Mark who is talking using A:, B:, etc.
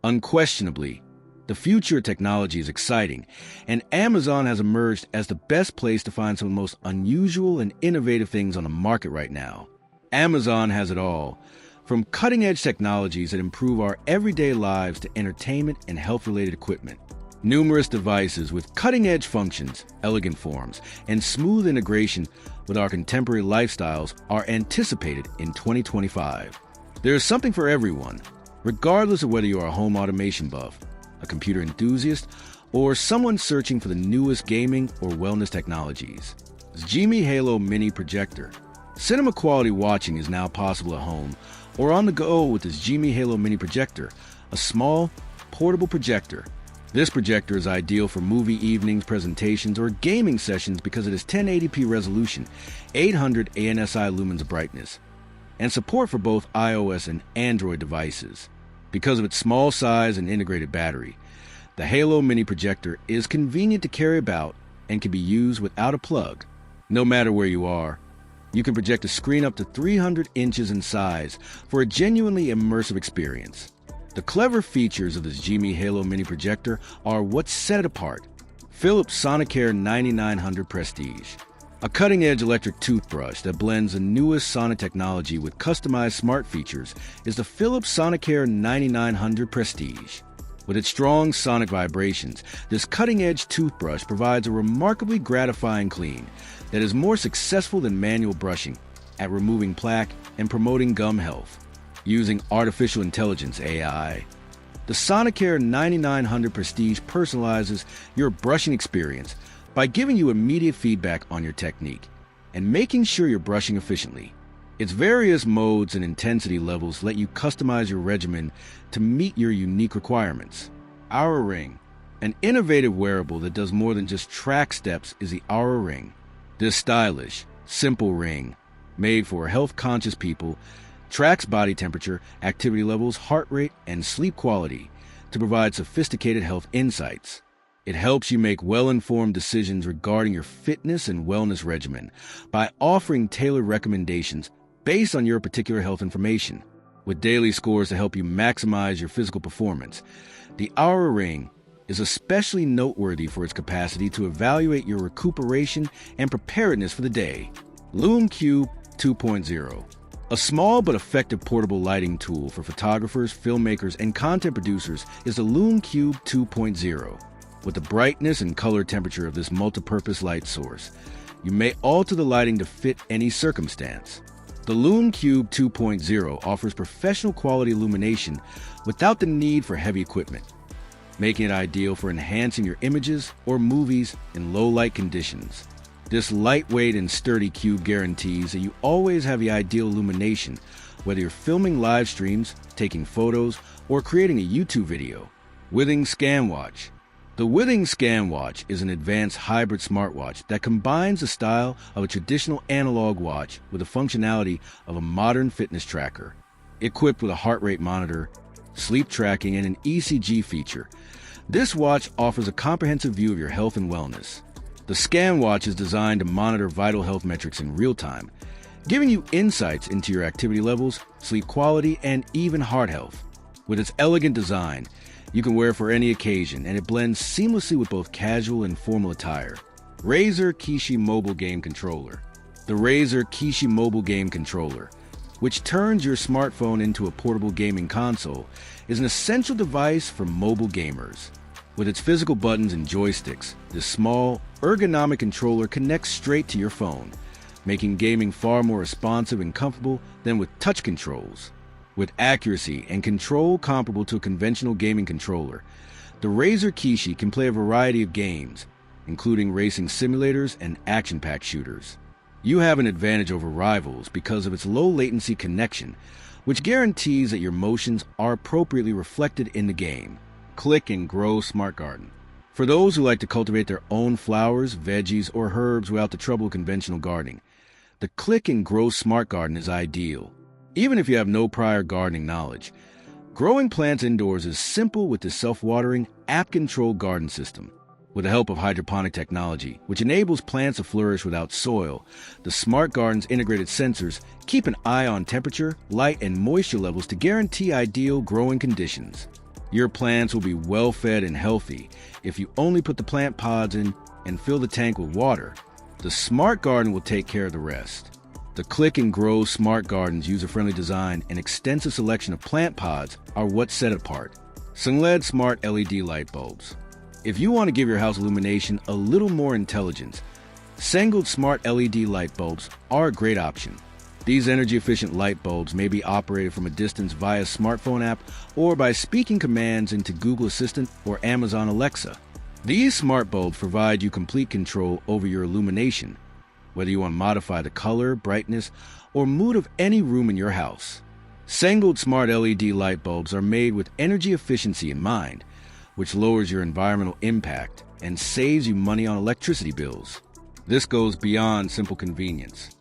A: Unquestionably, the future of technology is exciting, and Amazon has emerged as the best place to find some of the most unusual and innovative things on the market right now. Amazon has it all, from cutting-edge technologies that improve our everyday lives to entertainment and health-related equipment. Numerous devices with cutting-edge functions, elegant forms, and smooth integration with our contemporary lifestyles are anticipated in 2025. There is something for everyone, regardless of whether you are a home automation buff, a computer enthusiast, or someone searching for the newest gaming or wellness technologies. Gimi Halo Mini Projector. Cinema quality watching is now possible at home or on the go with this Gimi Halo Mini Projector, a small, portable projector. This projector is ideal for movie evenings, presentations, or gaming sessions because it has 1080p resolution, 800 ANSI lumens of brightness, and support for both iOS and Android devices. Because of its small size and integrated battery, the Halo Mini Projector is convenient to carry about and can be used without a plug. No matter where you are, you can project a screen up to 300 inches in size for a genuinely immersive experience. The clever features of this Gimi Halo Mini Projector are what set it apart. Philips Sonicare 9900 Prestige. A cutting-edge electric toothbrush that blends the newest sonic technology with customized smart features is the Philips Sonicare 9900 Prestige. With its strong sonic vibrations, this cutting-edge toothbrush provides a remarkably gratifying clean that is more successful than manual brushing at removing plaque and promoting gum health. Using artificial intelligence AI, the Sonicare 9900 Prestige personalizes your brushing experience by giving you immediate feedback on your technique and making sure you're brushing efficiently. Its various modes and intensity levels let you customize your regimen to meet your unique requirements. Oura Ring. An innovative wearable that does more than just track steps is the Oura Ring. This stylish, simple ring, made for health-conscious people, tracks body temperature, activity levels, heart rate, and sleep quality to provide sophisticated health insights. It helps you make well-informed decisions regarding your fitness and wellness regimen by offering tailored recommendations based on your particular health information. With daily scores to help you maximize your physical performance, the Oura Ring is especially noteworthy for its capacity to evaluate your recuperation and preparedness for the day. Lume Cube 2.0. A small but effective portable lighting tool for photographers, filmmakers, and content producers is the Lume Cube 2.0. With the brightness and color temperature of this multi-purpose light source, you may alter the lighting to fit any circumstance. The Lume Cube 2.0 offers professional quality illumination without the need for heavy equipment, making it ideal for enhancing your images or movies in low light conditions. This lightweight and sturdy cube guarantees that you always have the ideal illumination, whether you're filming live streams, taking photos, or creating a YouTube video. Withings ScanWatch. The Withings ScanWatch is an advanced hybrid smartwatch that combines the style of a traditional analog watch with the functionality of a modern fitness tracker. Equipped with a heart rate monitor, sleep tracking, and an ECG feature, this watch offers a comprehensive view of your health and wellness. The ScanWatch is designed to monitor vital health metrics in real time, giving you insights into your activity levels, sleep quality, and even heart health. With its elegant design, you can wear it for any occasion, and it blends seamlessly with both casual and formal attire. Razer Kishi Mobile Game Controller. The Razer Kishi Mobile Game Controller, which turns your smartphone into a portable gaming console, is an essential device for mobile gamers. With its physical buttons and joysticks, this small, ergonomic controller connects straight to your phone, making gaming far more responsive and comfortable than with touch controls. With accuracy and control comparable to a conventional gaming controller, the Razer Kishi can play a variety of games, including racing simulators and action-packed shooters. You have an advantage over rivals because of its low-latency connection, which guarantees that your motions are appropriately reflected in the game. Click and Grow Smart Garden. For those who like to cultivate their own flowers, veggies, or herbs without the trouble of conventional gardening, the Click and Grow Smart Garden is ideal. Even if you have no prior gardening knowledge, growing plants indoors is simple with this self-watering, app-controlled garden system. With the help of hydroponic technology, which enables plants to flourish without soil, the Smart Garden's integrated sensors keep an eye on temperature, light, and moisture levels to guarantee ideal growing conditions. Your plants will be well fed and healthy if you only put the plant pods in and fill the tank with water. The Smart Garden will take care of the rest. The Click and Grow Smart Garden's user-friendly design and extensive selection of plant pods are what set it apart. Sungled Smart LED Light Bulbs. If you want to give your house illumination a little more intelligence, Sungled Smart LED light bulbs are a great option. These energy-efficient light bulbs may be operated from a distance via a smartphone app or by speaking commands into Google Assistant or Amazon Alexa. These smart bulbs provide you complete control over your illumination, whether you want to modify the color, brightness, or mood of any room in your house. Sungled Smart LED light bulbs are made with energy efficiency in mind, which lowers your environmental impact and saves you money on electricity bills. This goes beyond simple convenience.